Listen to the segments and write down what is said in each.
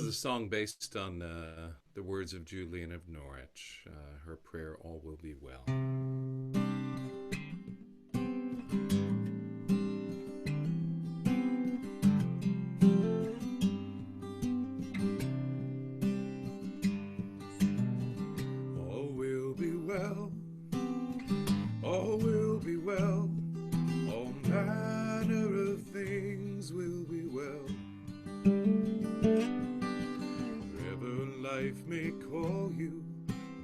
is a song based on the words of Julian of Norwich. Her prayer, "All will be well." All will be well. All will be well. All manner of things will be well. Wherever life may call you,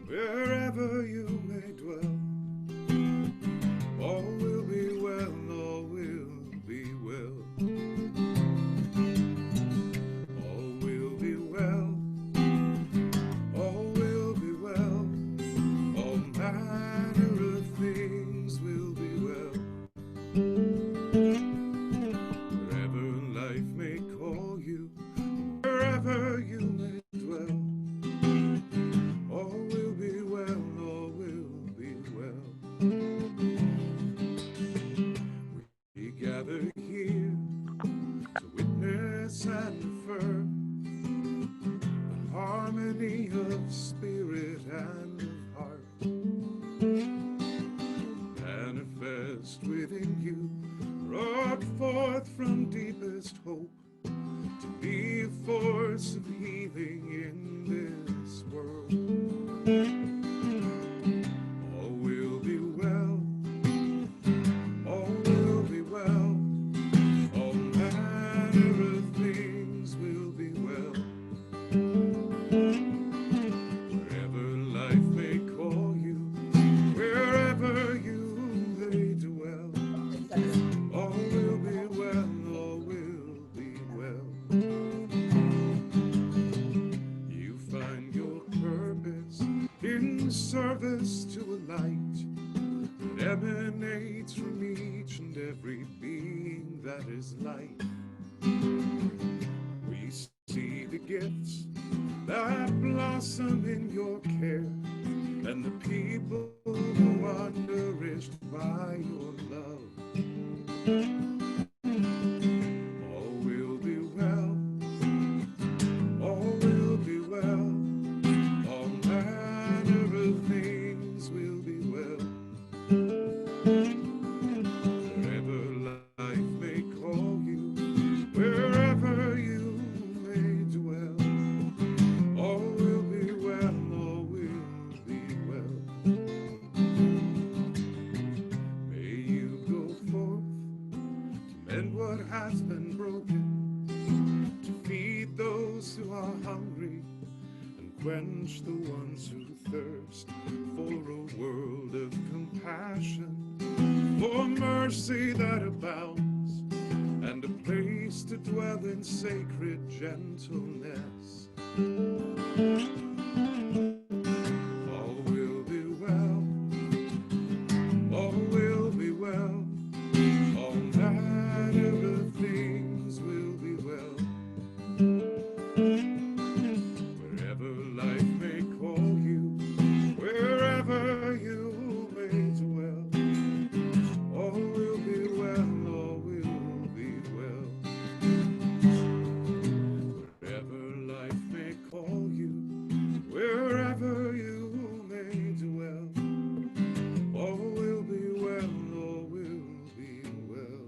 wherever you may dwell, all will be well, all will be well. All will be well, all will be well, all manner of things will be well. Wherever life may call you, wherever you may dwell, all will be well, all will be well. We gather here to witness and affirm the harmony of spirit and of heart, manifest within you, brought forth from deepest hope, to be a force of healing in this world. All will be well, all will be well, all manner of things will be well. Wherever life may call you, wherever you may dwell, all will be well, all will be well. You find your purpose in service to a light that emanates from each and every being that is light. We see the gifts that blossom in your care, and the people who are nourished by your love. All will be well, all will be well, all manner of things will be well. Wherever life may call you, wherever you may dwell, all will be well, all will be well. May you go forth to mend what has been broken, to feed those who are hungry, and quench the ones who thirst, for a world of compassion, for mercy that abounds, and a place to dwell in sacred gentleness. All will be well, all will be well, all manner of things will be well. Wherever life may call you, wherever you may dwell, all will be well, all will be well. Wherever life may call you, wherever you may dwell, all will be well, all will be well.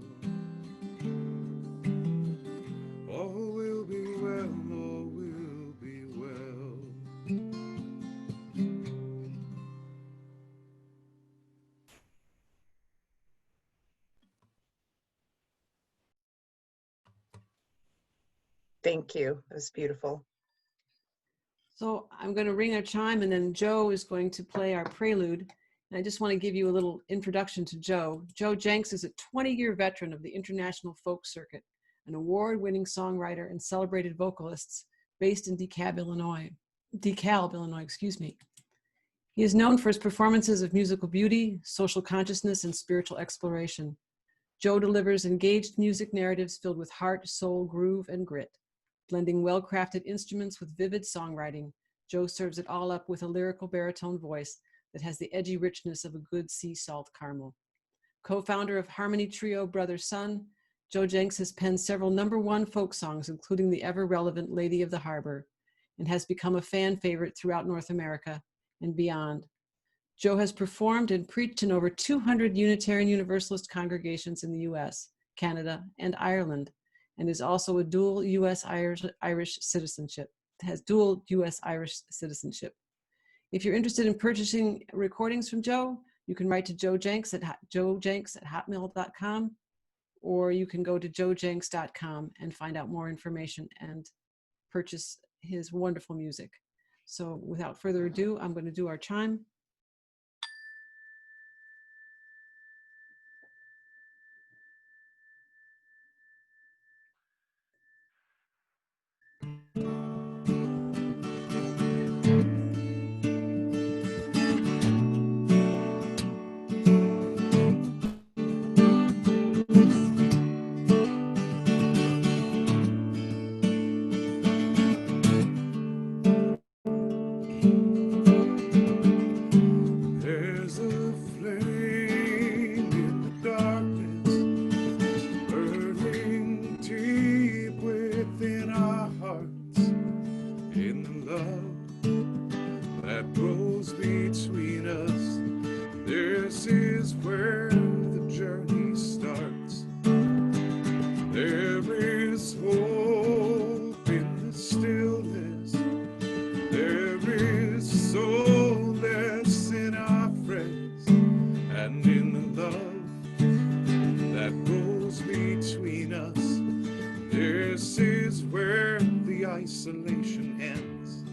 All will be well, all will be well. Thank you. It was beautiful. So I'm going to ring a chime, and then Joe is going to play our prelude. And I just want to give you a little introduction to Joe. Joe Jenks is a 20-year veteran of the international folk circuit, an award-winning songwriter and celebrated vocalist based in DeKalb, Illinois. He is known for his performances of musical beauty, social consciousness, and spiritual exploration. Joe delivers engaged music narratives filled with heart, soul, groove, and grit. Blending well-crafted instruments with vivid songwriting, Joe serves it all up with a lyrical baritone voice that has the edgy richness of a good sea salt caramel. Co-founder of Harmony Trio Brother Son, Joe Jenks has penned several #1 folk songs, including the ever-relevant Lady of the Harbor, and has become a fan favorite throughout North America and beyond. Joe has performed and preached in over 200 Unitarian Universalist congregations in the US, Canada, and Ireland, and is also a dual US-Irish citizenship, has dual US-Irish citizenship. If you're interested in purchasing recordings from Joe, you can write to Joe Jenks at hotmail.com, or you can go to joejenks.com and find out more information and purchase his wonderful music. So without further ado, I'm going to do our chime. There's a flame in the darkness, burning deep within our hearts, in the love that grows between us. This is where the journey starts. There is hope in the stillness. There is solace in our friends and in the love that grows between us. This is where the isolation ends.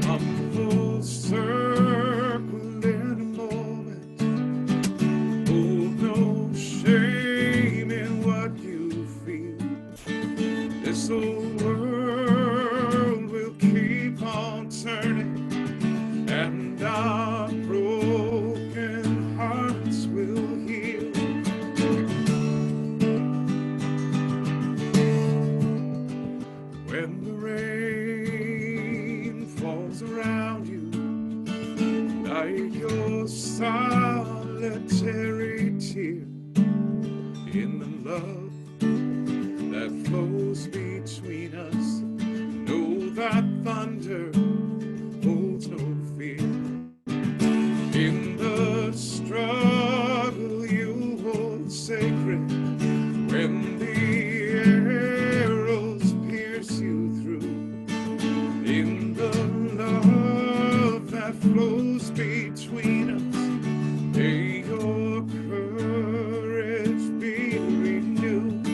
Come full circle in a moment. Hold no shame in what you feel. This old world will keep on turning, and our broken hearts will heal. When the rain falls around you like your solitary tear, in the love that flows between us, know that thunder holds no fear. In the struggle you hold sacred, when the arrows pierce you through, in the love that flows between us, may your courage be renewed.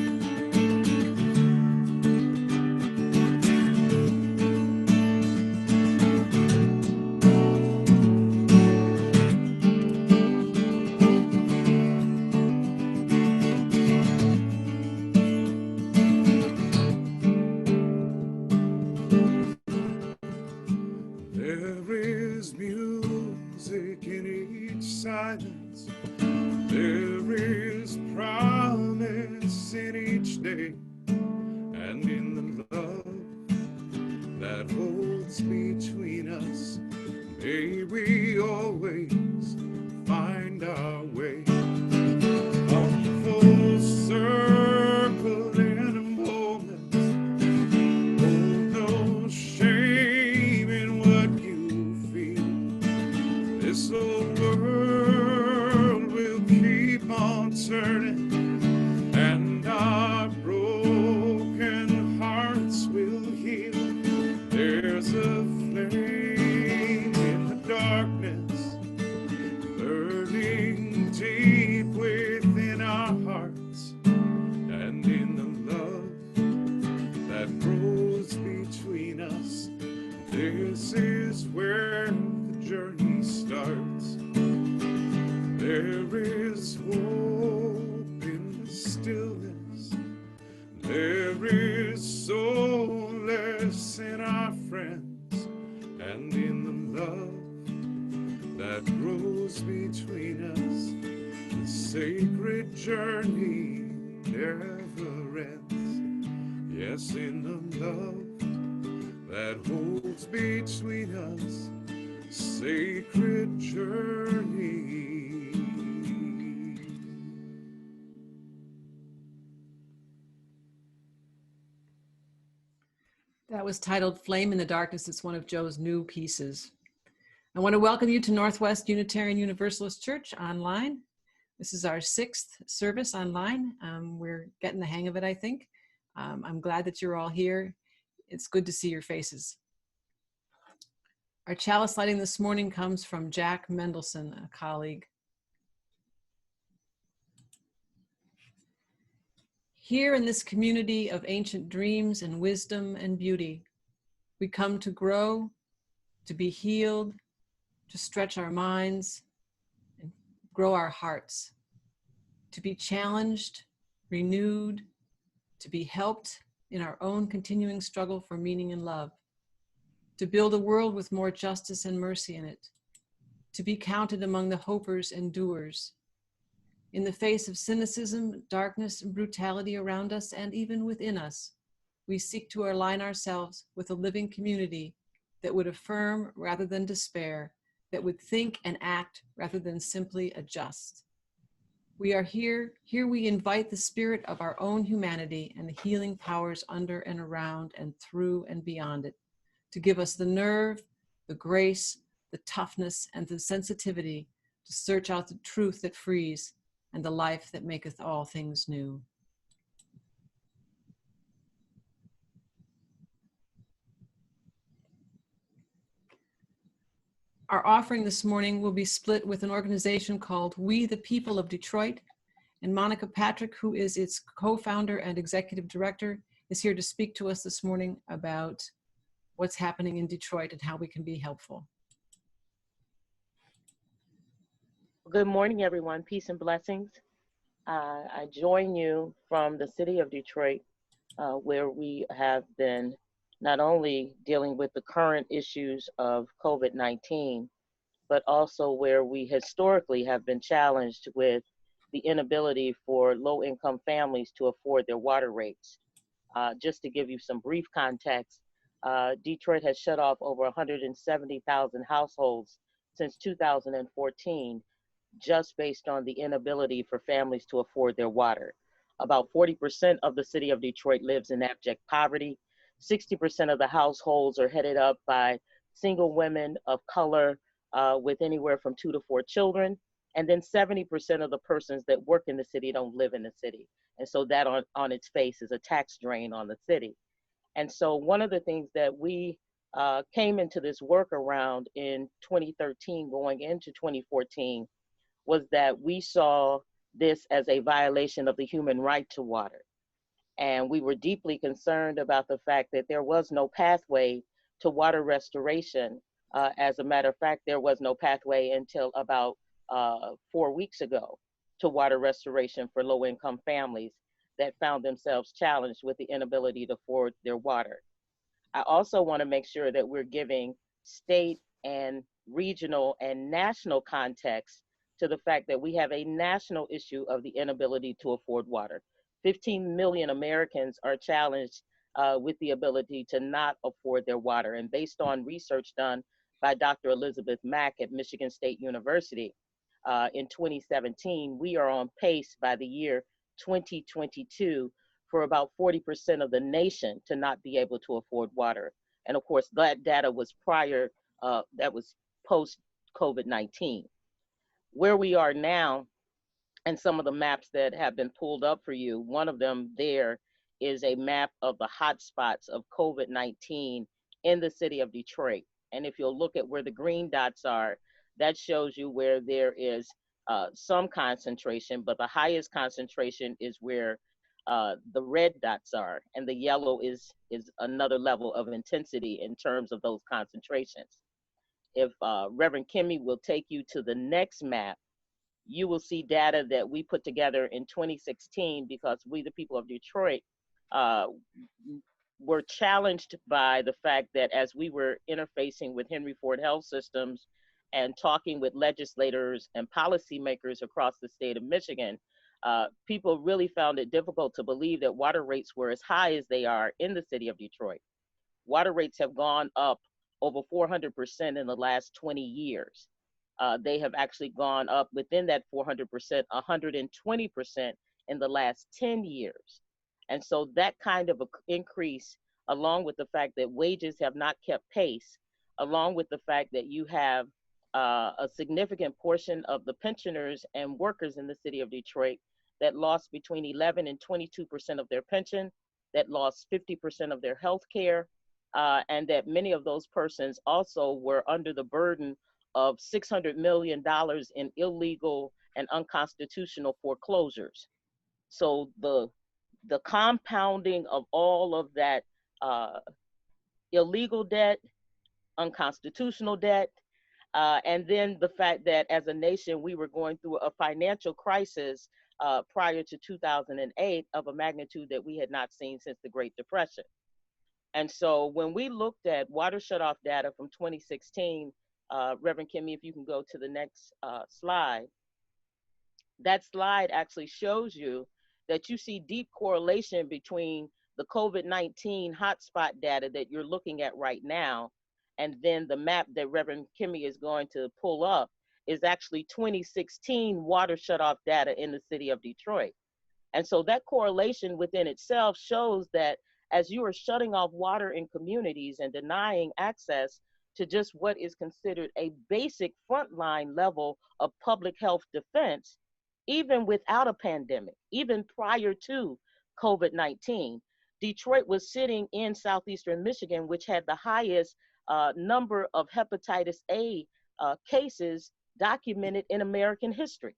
There is music in each silence. There is promise in each day, and in the love that holds between us, may we always find our way. A full circle in a moment. Hold no shame in what you feel. This old world will keep on turning, and our broken hearts will heal. There's a flame in the darkness, burning deep within our hearts, and in the love that grows between us. This is where the journey starts. There is hope in the stillness. There is solace in our friends and in the love that grows between us. The sacred journey never ends. Yes, in the love that holds between us, sacred journey. That was titled Flame in the Darkness. It's one of Joe's new pieces. I want to welcome you to Northwest Unitarian Universalist Church online. This is our 6th service online. We're getting the hang of it, I think. I'm glad that you're all here. It's good to see your faces. Our chalice lighting this morning comes from Jack Mendelson, a colleague. Here in this community of ancient dreams and wisdom and beauty, we come to grow, to be healed, to stretch our minds and grow our hearts, to be challenged, renewed, to be helped in our own continuing struggle for meaning and love, to build a world with more justice and mercy in it, to be counted among the hopers and doers. In the face of cynicism, darkness, and brutality around us and even within us, we seek to align ourselves with a living community that would affirm rather than despair, that would think and act rather than simply adjust. We are here we invite the spirit of our own humanity and the healing powers under and around and through and beyond it, to give us the nerve, the grace, the toughness, and the sensitivity to search out the truth that frees and the life that maketh all things new. Our offering this morning will be split with an organization called We the People of Detroit, and Monica Patrick, who is its co-founder and executive director, is here to speak to us this morning about what's happening in Detroit and how we can be helpful. Good morning, everyone. Peace and blessings. I join you from the city of Detroit, where we have been not only dealing with the current issues of COVID-19, but also where we historically have been challenged with the inability for low-income families to afford their water rates. Just to give you some brief context, Detroit has shut off over 170,000 households since 2014, just based on the inability for families to afford their water. About 40% of the city of Detroit lives in abject poverty. 60% of the households are headed up by single women of color with anywhere from 2 to 4 children. And then 70% of the persons that work in the city don't live in the city. And so that on its face is a tax drain on the city. And so one of the things that we came into this work around in 2013 going into 2014 was that we saw this as a violation of the human right to water. And we were deeply concerned about the fact that there was no pathway to water restoration. As a matter of fact, there was no pathway until about 4 weeks ago to water restoration for low-income families that found themselves challenged with the inability to afford their water. I also want to make sure that we're giving state and regional and national context to the fact that we have a national issue of the inability to afford water. 15 million Americans are challenged with the ability to not afford their water. And based on research done by Dr. Elizabeth Mack at Michigan State University in 2017, we are on pace by the year 2022 for about 40% of the nation to not be able to afford water. And of course, that data was that was post-COVID-19. Where we are now, and some of the maps that have been pulled up for you, one of them there is a map of the hotspots of COVID-19 in the city of Detroit. And if you'll look at where the green dots are, that shows you where there is some concentration, but the highest concentration is where the red dots are, and the yellow is another level of intensity in terms of those concentrations. If Reverend Kimmy will take you to the next map, you will see data that we put together in 2016 because we, the people of Detroit, were challenged by the fact that as we were interfacing with Henry Ford Health Systems and talking with legislators and policymakers across the state of Michigan, people really found it difficult to believe that water rates were as high as they are in the city of Detroit. Water rates have gone up over 400% in the last 20 years. They have actually gone up within that 400%, 120% in the last 10 years. And so that kind of increase along with the fact that wages have not kept pace, along with the fact that you have a significant portion of the pensioners and workers in the city of Detroit that lost between 11 and 22% of their pension, that lost 50% of their health care, and that many of those persons also were under the burden of $600 million in illegal and unconstitutional foreclosures. So the compounding of all of that illegal debt, unconstitutional debt, and then the fact that as a nation, we were going through a financial crisis prior to 2008 of a magnitude that we had not seen since the Great Depression. And so when we looked at water shutoff data from 2016, Reverend Kimmy, if you can go to the next slide, that slide actually shows you that you see deep correlation between the COVID-19 hotspot data that you're looking at right now, and then the map that Reverend Kimmy is going to pull up is actually 2016 water shutoff data in the city of Detroit. And so that correlation within itself shows that as you are shutting off water in communities and denying access to just what is considered a basic frontline level of public health defense, even without a pandemic, even prior to COVID-19, Detroit was sitting in southeastern Michigan, which had the highest number of hepatitis A cases documented in American history.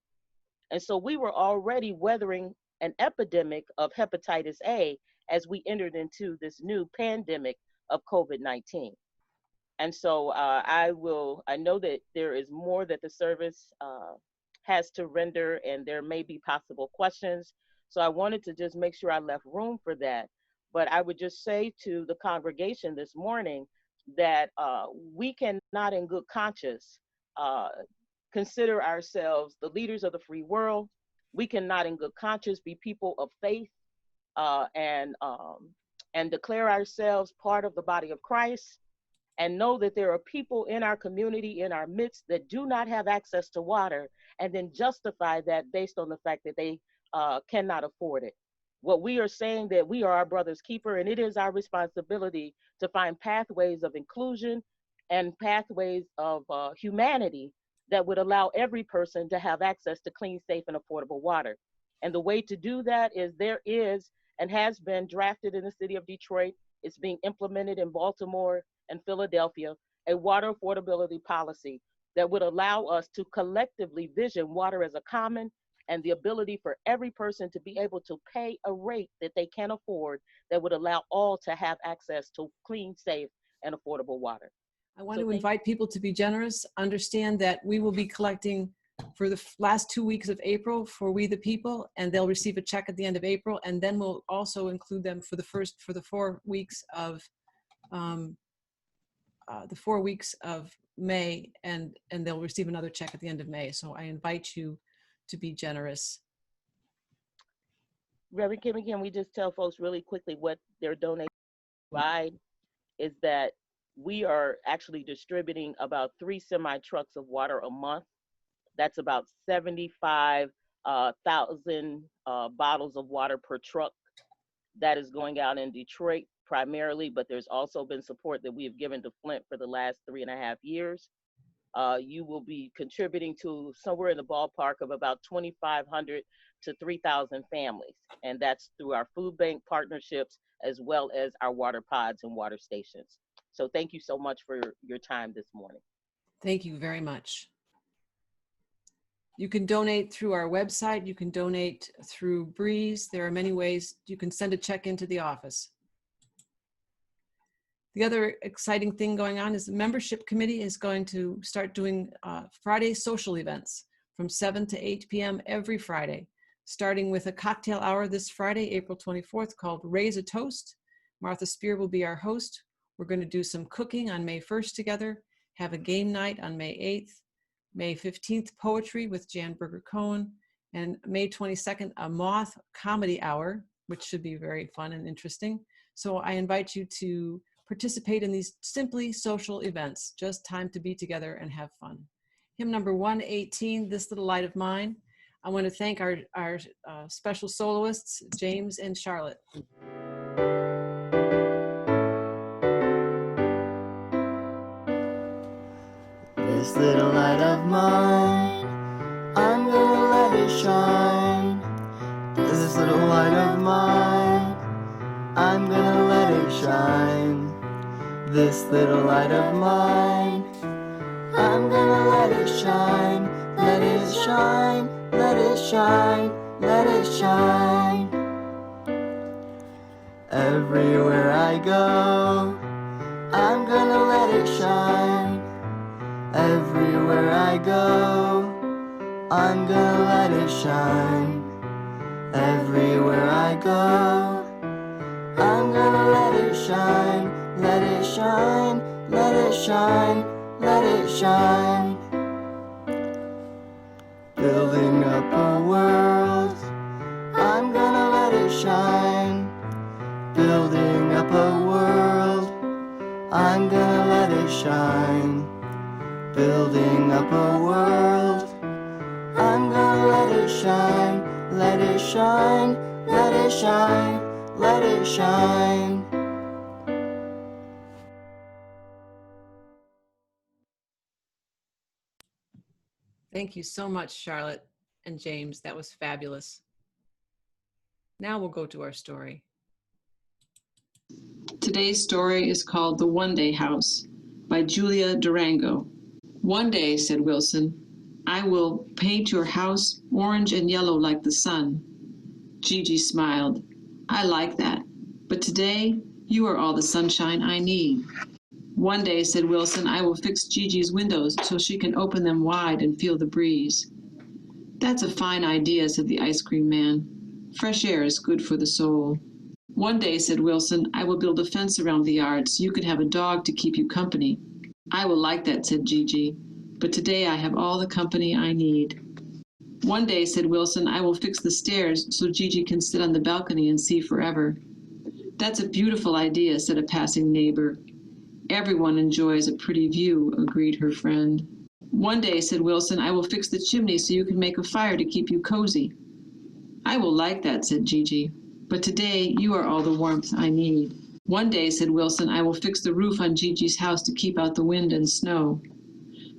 And so we were already weathering an epidemic of hepatitis A as we entered into this new pandemic of COVID-19. And so I know that there is more that the service has to render, and there may be possible questions. So I wanted to just make sure I left room for that. But I would just say to the congregation this morning that we cannot in good conscience consider ourselves the leaders of the free world. We cannot in good conscience be people of faith and declare ourselves part of the body of Christ, and know that there are people in our community, in our midst, that do not have access to water, and then justify that based on the fact that they cannot afford it. What we are saying that we are our brother's keeper, and it is our responsibility to find pathways of inclusion and pathways of humanity that would allow every person to have access to clean, safe, and affordable water. And the way to do that is there is and has been drafted in the city of Detroit. It's being implemented in Baltimore and Philadelphia, a water affordability policy that would allow us to collectively vision water as a common, and the ability for every person to be able to pay a rate that they can afford that would allow all to have access to clean, safe, and affordable water. I want to invite people to be generous. Understand that we will be collecting for the last 2 weeks of April for We the People, and they'll receive a check at the end of April, and then we'll also include them for the 4 weeks of May, and they'll receive another check at the end of May. So I invite you to be generous. Reverend Kimmy, can we just tell folks really quickly what their donation provide is that we are actually distributing about 3 semi-trucks of water a month. That's about 75,000 bottles of water per truck that is going out in Detroit primarily, but there's also been support that we have given to Flint for the last 3.5 years. You will be contributing to somewhere in the ballpark of about 2,500 to 3,000 families. And that's through our food bank partnerships, as well as our water pods and water stations. So thank you so much for your time this morning. Thank you very much. You can donate through our website. You can donate through Breeze. There are many ways. You can send a check into the office. The other exciting thing going on is the membership committee is going to start doing Friday social events from 7 to 8 p.m. every Friday, starting with a cocktail hour this Friday, April 24th, called Raise a Toast. Martha Spear will be our host. We're going to do some cooking on May 1st together, have a game night on May 8th, May 15th, poetry with Jan Berger-Cohen, and May 22nd, a moth comedy hour, which should be very fun and interesting. So I invite you to participate in these simply social events, just time to be together and have fun. Hymn number 118, This Little Light of Mine. I want to thank our special soloists, James and Charlotte. This little light of mine, I'm gonna let it shine. This little light of mine, I'm gonna let it shine. This little light of mine, I'm gonna let it shine. Let it shine, let it shine, let it shine. Everywhere I go, I'm gonna let it shine. Everywhere I go, I'm gonna let it shine. Everywhere I go, I'm gonna let it shine. Let it shine, let it shine, let it shine. Building up a world, I'm gonna let it shine. Building up a world, I'm gonna let it shine. Building up a world, I'm gonna let it shine. Let it shine, let it shine, let it shine. Thank you so much, Charlotte and James. That was fabulous. Now we'll go to our story. Today's story is called The One Day House by Julia Durango. One day, said Wilson, I will paint your house orange and yellow like the sun. Gigi smiled. I like that. But today, you are all the sunshine I need. One day, said Wilson, I will fix Gigi's windows so she can open them wide and feel the breeze. That's a fine idea, said the ice cream man. Fresh air is good for the soul. One day, said Wilson, I will build a fence around the yard so you can have a dog to keep you company. I will like that, said Gigi. But today I have all the company I need. One day, said Wilson, I will fix the stairs so Gigi can sit on the balcony and see forever. That's a beautiful idea, said a passing neighbor. Everyone enjoys a pretty view, agreed her friend. One day, said Wilson, I will fix the chimney so you can make a fire to keep you cozy. I will like that, said Gigi. But today you are all the warmth I need. One day, said Wilson, I will fix the roof on Gigi's house to keep out the wind and snow.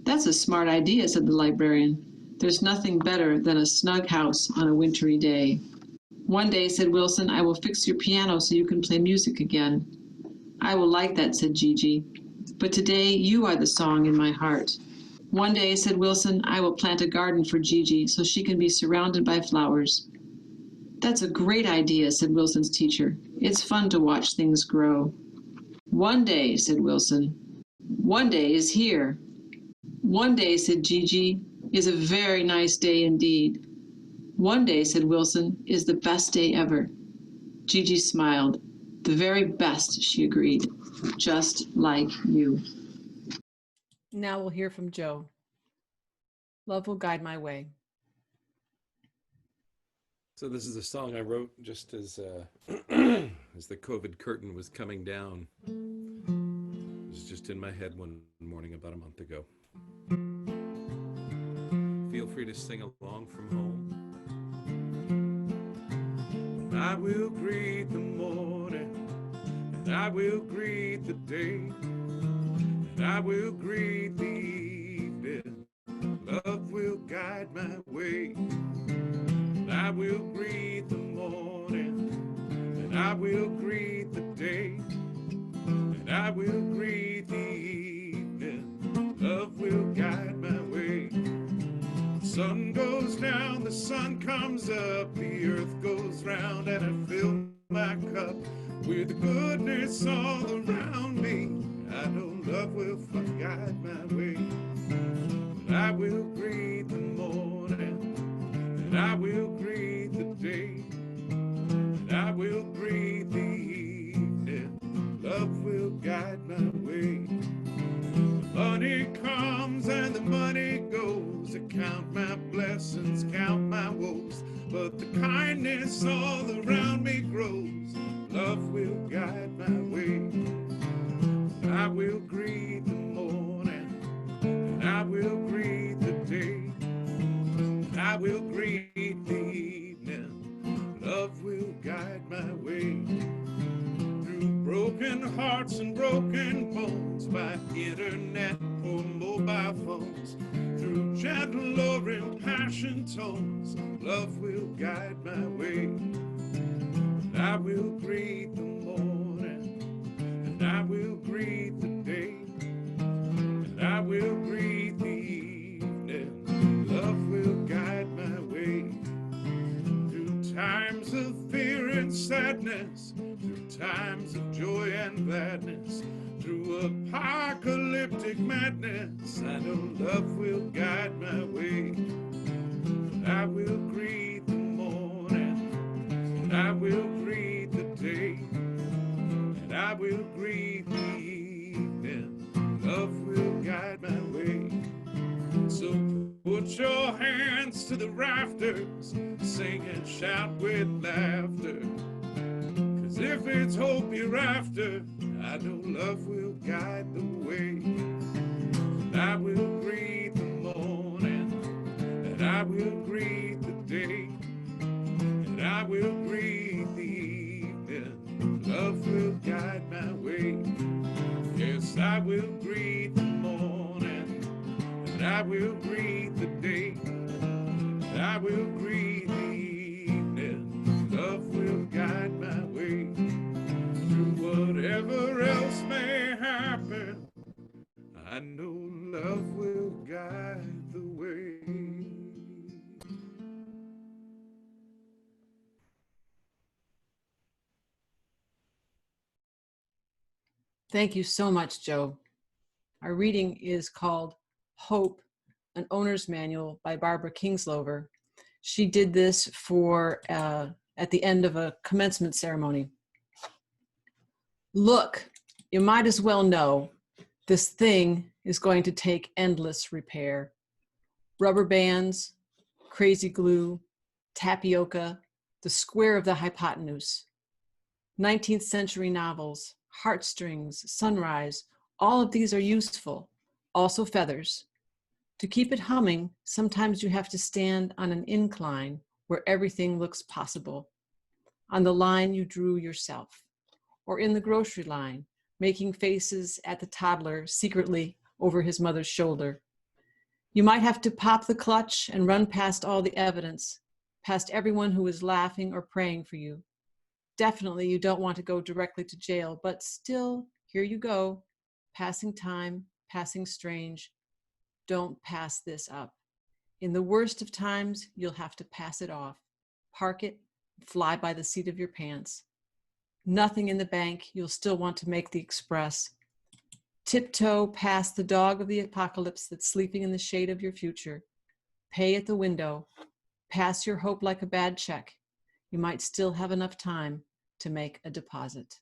That's a smart idea, said the librarian. There's nothing better than a snug house on a wintry day. One day, said Wilson, I will fix your piano so you can play music again. I will like that, said Gigi. But today you are the song in my heart. One day, said Wilson, I will plant a garden for Gigi so she can be surrounded by flowers. That's a great idea, said Wilson's teacher. It's fun to watch things grow. One day, said Wilson. One day is here. One day, said Gigi, is a very nice day indeed. One day, said Wilson, is the best day ever. Gigi smiled. The very best, she agreed. Just like you. Now we'll hear from Joe. Love will guide my way. So this is a song I wrote just as as the COVID curtain was coming down. It was just in my head one morning about a month ago. Feel free to sing along from home. I will greet the morning, and I will greet the day, and I will greet the evening. Love will guide my way. I will greet the morning, and I will greet the day, and I will greet the evening. Love will guide my way. The sun goes down, the sun comes up, the earth goes round, and I fill my cup with the goodness all around me. I know love will guide my way. And I will greet the morning, and I will greet the day, and I will greet the evening. Love will guide my way. The money comes and the money goes. I count my blessings, count my woes, but the kindness all around me grows. Love will guide my way. I will greet the morning, and I will greet the day, I will greet the evening. Love will guide my way. Through broken hearts and broken bones, by internet or mobile phone, tones, through gentle or impassioned tones, love will guide my way. And I will greet the morning, and I will greet the day, and I will greet the evening. Love will guide my way. Through times of fear and sadness, through times of joy and gladness, through apocalyptic madness, I know love will guide my way. And I will greet the morning, and I will greet the day, and I will greet the evening. Love will guide my way. So put your hands to the rafters, sing and shout with laughter. 'Cause if it's hope you're after, I know love will guide the way. And I will greet the morning, and I will greet the day, and I will greet the evening. Love will guide my way. Yes, I will greet the morning, and I will greet the day, and I will greet the evening. Love will guide my way. Through whatever else may happen, I know love will guide the way. Thank you so much, Joe. Our reading is called Hope, an Owner's Manual by Barbara Kingslover. She did this for at the end of a commencement ceremony. Look, you might as well know this thing is going to take endless repair. Rubber bands, crazy glue, tapioca, the square of the hypotenuse. 19th century novels, heartstrings, sunrise, all of these are useful, also feathers. To keep it humming, sometimes you have to stand on an incline where everything looks possible. On the line you drew yourself, or in the grocery line, making faces at the toddler secretly over his mother's shoulder. You might have to pop the clutch and run past all the evidence, past everyone who is laughing or praying for you. Definitely you don't want to go directly to jail, but still, here you go, passing time, passing strange. Don't pass this up. In the worst of times, you'll have to pass it off, park it, fly by the seat of your pants. Nothing in the bank, you'll still want to make the express. Tiptoe past the dog of the apocalypse that's sleeping in the shade of your future. Pay at the window. Pass your hope like a bad check. You might still have enough time to make a deposit.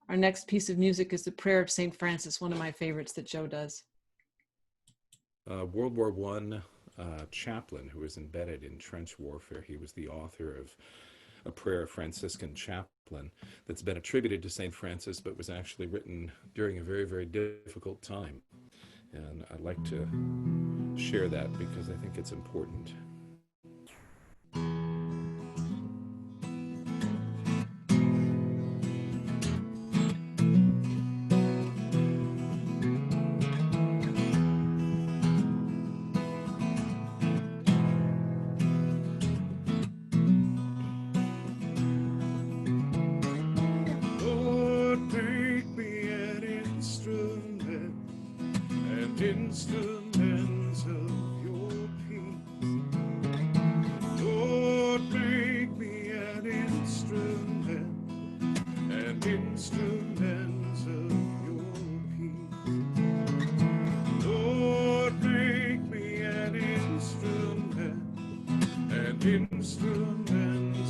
Our next piece of music is the Prayer of St. Francis, one of my favorites that Joe does. World War I chaplain who was embedded in trench warfare. He was the author of a prayer, of Franciscan chaplain, that's been attributed to St. Francis, but was actually written during a very, very difficult time. And I'd like to share that because I think it's important. Instrument of your peace. Lord, make me an instrument of your peace. Lord, make me an instrument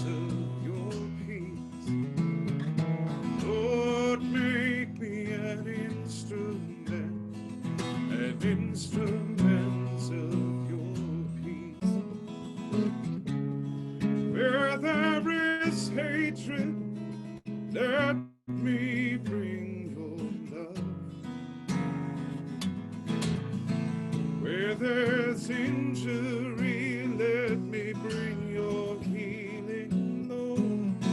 of your peace. Lord, make me an instruments of your peace. Where there is hatred, let me bring your love. Where there's injury, let me bring your healing, Lord.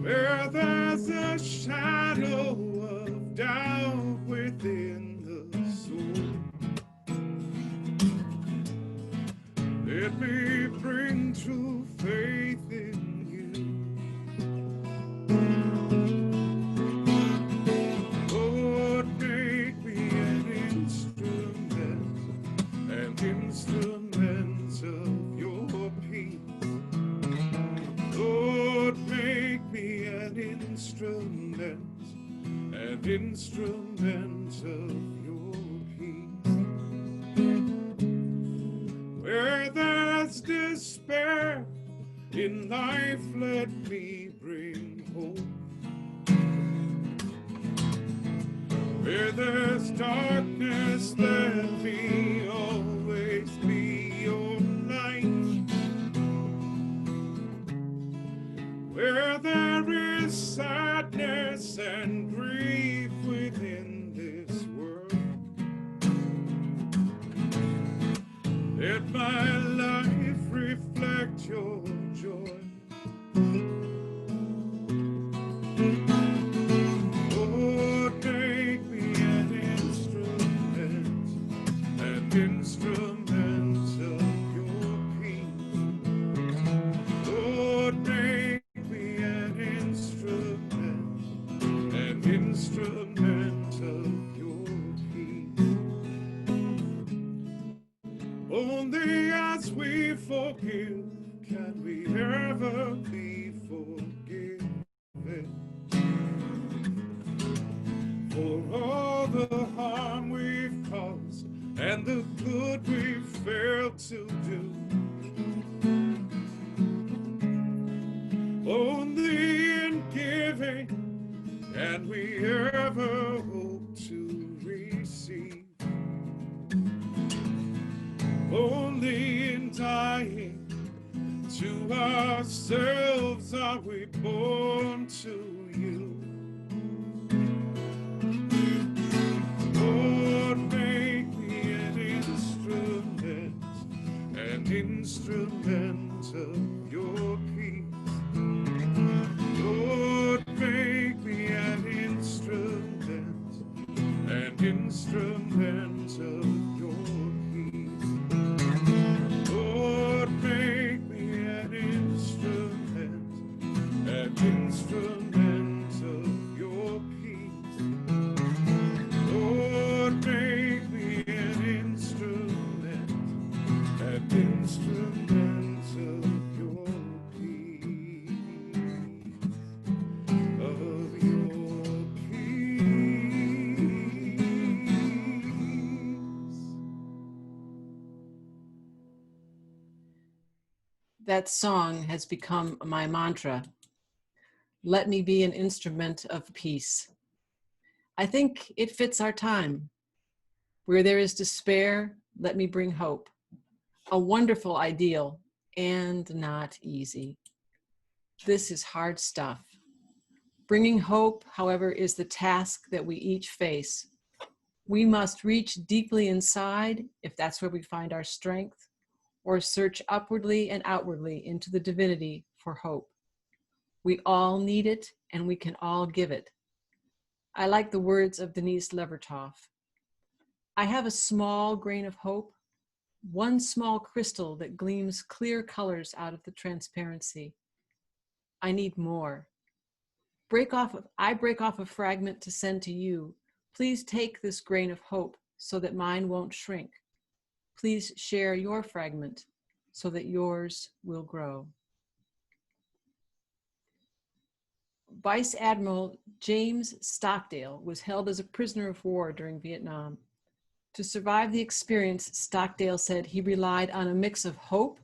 Where there's a shadow of doubt within, and instrument of your peace. Where there's despair in life, let me bring hope. Where there's darkness, let me always be your light. Where there is sadness and grief within this world, let my life reflect your joy. Lord, make me an instrument of your peace. Lord, make me an instrument of your peace. Only as we forgive can we ever be forgiven. For all the harm we've caused and the good we've failed to do. Only in giving can we ever hope to receive. Only in dying to ourselves are we born to you. Lord, make me an instrument of your peace. Lord, make me an instrument of your peace. Lord, make me an instrument of your peace. Lord, make me an instrument of your peace, of your peace. That song has become my mantra. Let me be an instrument of peace. I think it fits our time. Where there is despair, let me bring hope. A wonderful ideal and not easy. This is hard stuff. Bringing hope, however, is the task that we each face. We must reach deeply inside, if that's where we find our strength, or search upwardly and outwardly into the divinity for hope. We all need it, and we can all give it. I like the words of Denise Levertov. I have a small grain of hope, one small crystal that gleams clear colors out of the transparency. I need more. I break off a fragment to send to you. Please take this grain of hope so that mine won't shrink. Please share your fragment so that yours will grow. Vice Admiral James Stockdale was held as a prisoner of war during Vietnam. To survive the experience, Stockdale said he relied on a mix of hope,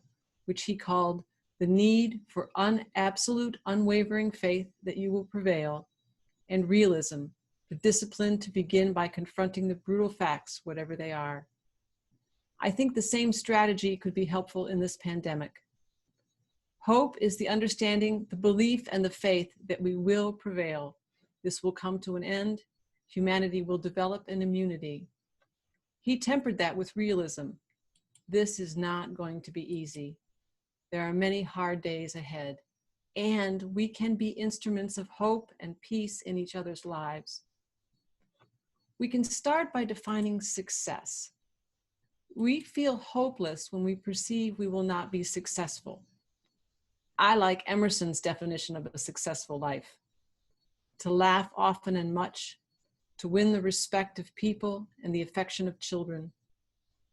which he called the need for absolute, unwavering faith that you will prevail, and realism, the discipline to begin by confronting the brutal facts, whatever they are. I think the same strategy could be helpful in this pandemic. Hope is the understanding, the belief, and the faith that we will prevail. This will come to an end. Humanity will develop an immunity. He tempered that with realism. This is not going to be easy. There are many hard days ahead, and we can be instruments of hope and peace in each other's lives. We can start by defining success. We feel hopeless when we perceive we will not be successful. I like Emerson's definition of a successful life: to laugh often and much, to win the respect of people and the affection of children,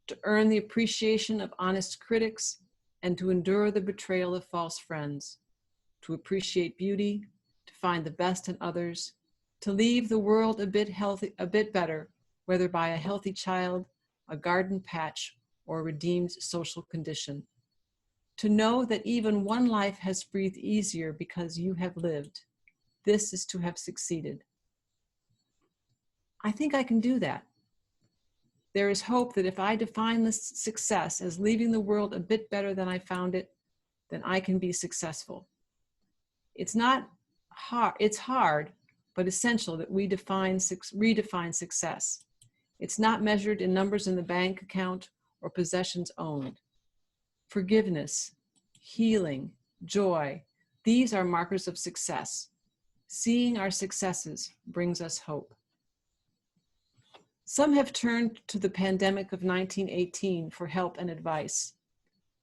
to earn the appreciation of honest critics, and to endure the betrayal of false friends, to appreciate beauty, to find the best in others, to leave the world a bit better, whether by a healthy child, a garden patch, or a redeemed social condition. To know that even one life has breathed easier because you have lived. This is to have succeeded. I think I can do that. There is hope that if I define this success as leaving the world a bit better than I found it, then I can be successful. It's hard, but essential that we redefine success. It's not measured in numbers in the bank account or possessions owned. Forgiveness, healing, joy, these are markers of success. Seeing our successes brings us hope. Some have turned to the pandemic of 1918 for help and advice.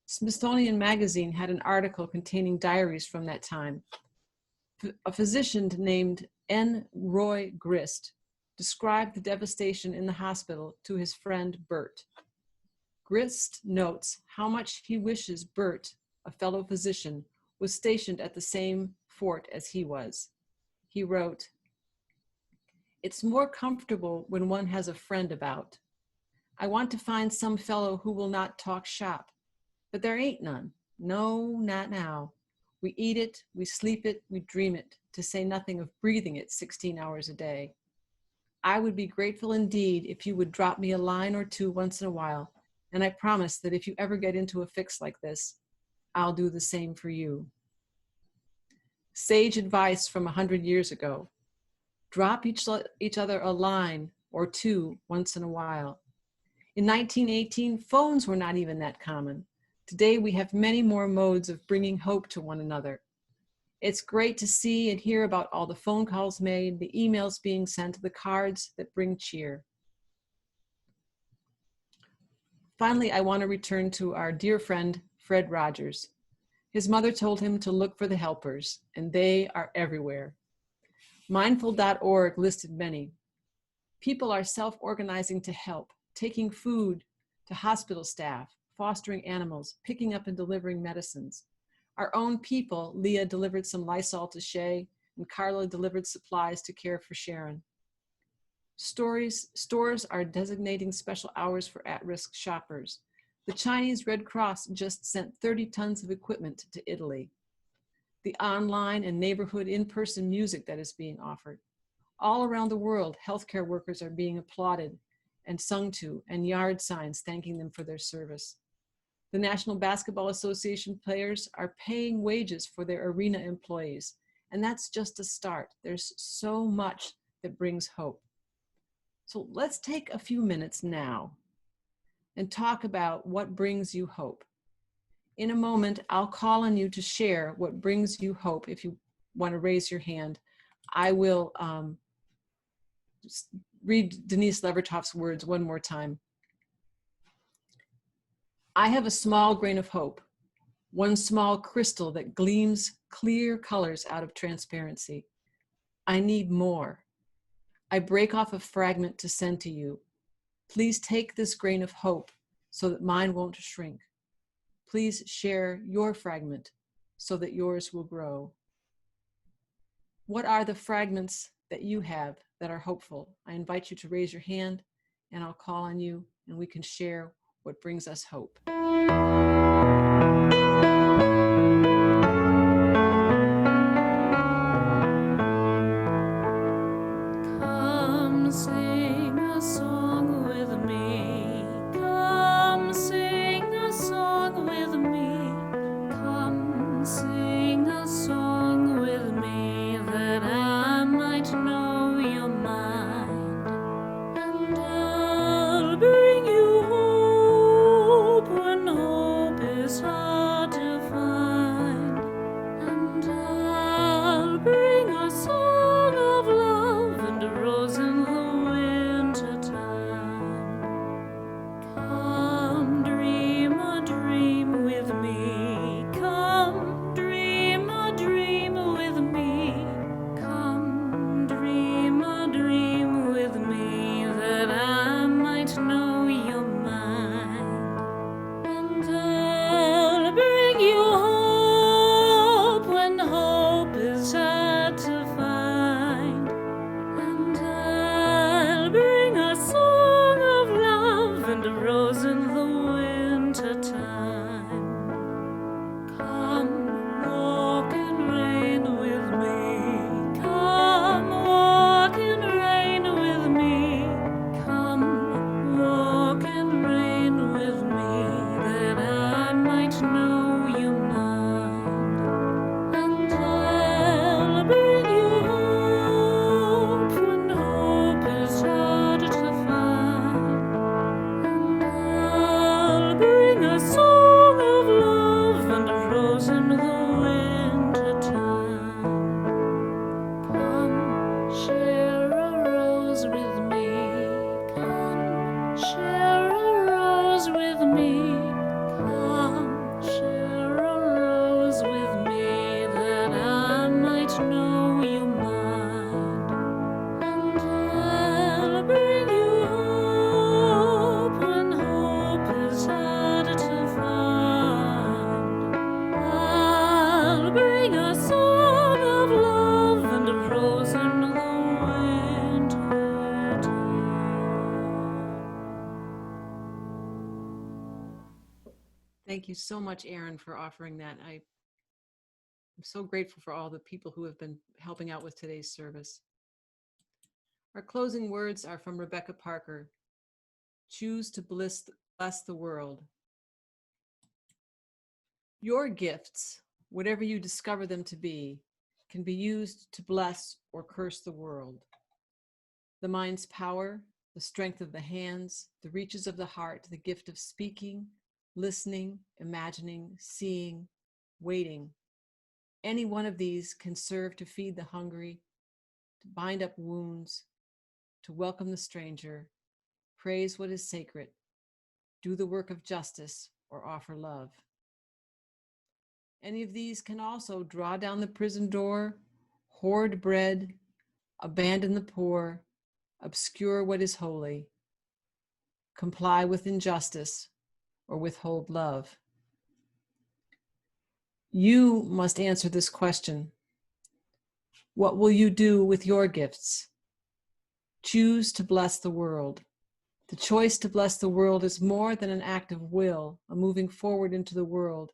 Smithsonian Magazine had an article containing diaries from that time. A physician named N. Roy Grist described the devastation in the hospital to his friend Bert. Grist notes how much he wishes Bert, a fellow physician, was stationed at the same fort as he was. He wrote, "It's more comfortable when one has a friend about. I want to find some fellow who will not talk shop, but there ain't none. No, not now. We eat it, we sleep it, we dream it, to say nothing of breathing it 16 hours a day. I would be grateful indeed if you would drop me a line or two once in a while, and I promise that if you ever get into a fix like this, I'll do the same for you." Sage advice from 100 years ago. Drop each other a line or two once in a while. In 1918, phones were not even that common. Today, we have many more modes of bringing hope to one another. It's great to see and hear about all the phone calls made, the emails being sent, the cards that bring cheer. Finally, I want to return to our dear friend, Fred Rogers. His mother told him to look for the helpers, and they are everywhere. Mindful.org listed many. People are self-organizing to help, taking food to hospital staff, fostering animals, picking up and delivering medicines. Our own people, Leah delivered some Lysol to Shay, and Carla delivered supplies to care for Sharon. Stores are designating special hours for at-risk shoppers. The Chinese Red Cross just sent 30 tons of equipment to Italy. The online and neighborhood in-person music that is being offered. All around the world, healthcare workers are being applauded and sung to, and yard signs thanking them for their service. The National Basketball Association players are paying wages for their arena employees, and that's just a start. There's so much that brings hope. So let's take a few minutes now and talk about what brings you hope. In a moment, I'll call on you to share what brings you hope. If you want to raise your hand, I will read Denise Levertoff's words one more time. I have a small grain of hope, one small crystal that gleams clear colors out of transparency. I need more. I break off a fragment to send to you. Please take this grain of hope so that mine won't shrink. Please share your fragment so that yours will grow. What are the fragments that you have that are hopeful? I invite you to raise your hand and I'll call on you and we can share what brings us hope. Come sing a song with me. Come sing a song with me. Come sing a song with me that I might know your mind. And I'll bring you hope when hope is hard to find. And I'll bring a song of love and a rose in the wind. Thank you so much, Aaron, for offering that. I'm so grateful for all the people who have been helping out with today's service. Our closing words are from Rebecca Parker. Choose to bless the world. Your gifts, whatever you discover them to be, can be used to bless or curse the world. The mind's power, the strength of the hands, the reaches of the heart, the gift of speaking, listening, imagining, seeing, waiting. Any one of these can serve to feed the hungry, to bind up wounds, to welcome the stranger, praise what is sacred, do the work of justice, or offer love. Any of these can also draw down the prison door, hoard bread, abandon the poor, obscure what is holy, comply with injustice, or withhold love. You must answer this question. What will you do with your gifts? Choose to bless the world. The choice to bless the world is more than an act of will, a moving forward into the world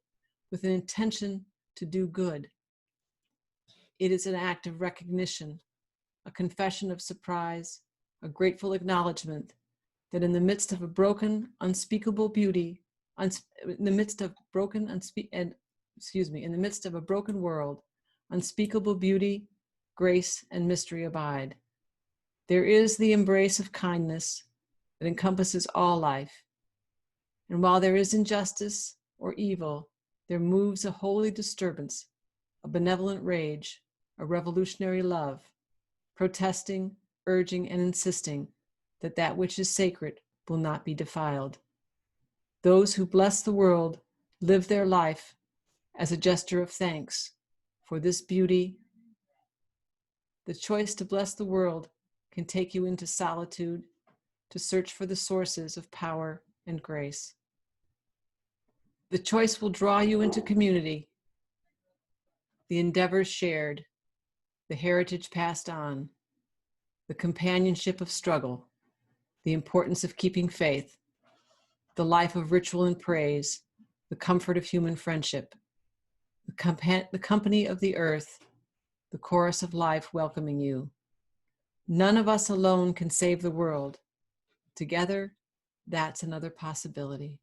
with an intention to do good. It is an act of recognition, a confession of surprise, a grateful acknowledgement that in the midst of a broken, unspeakable beauty, in the midst of a broken world, unspeakable beauty, grace, and mystery abide. There is the embrace of kindness that encompasses all life. And while there is injustice or evil, there moves a holy disturbance, a benevolent rage, a revolutionary love, protesting, urging, and insisting that that which is sacred will not be defiled. Those who bless the world live their life as a gesture of thanks for this beauty. The choice to bless the world can take you into solitude to search for the sources of power and grace. The choice will draw you into community, the endeavors shared, the heritage passed on, the companionship of struggle, the importance of keeping faith, the life of ritual and praise, the comfort of human friendship, the company of the earth, the chorus of life welcoming you. None of us alone can save the world. Together, that's another possibility.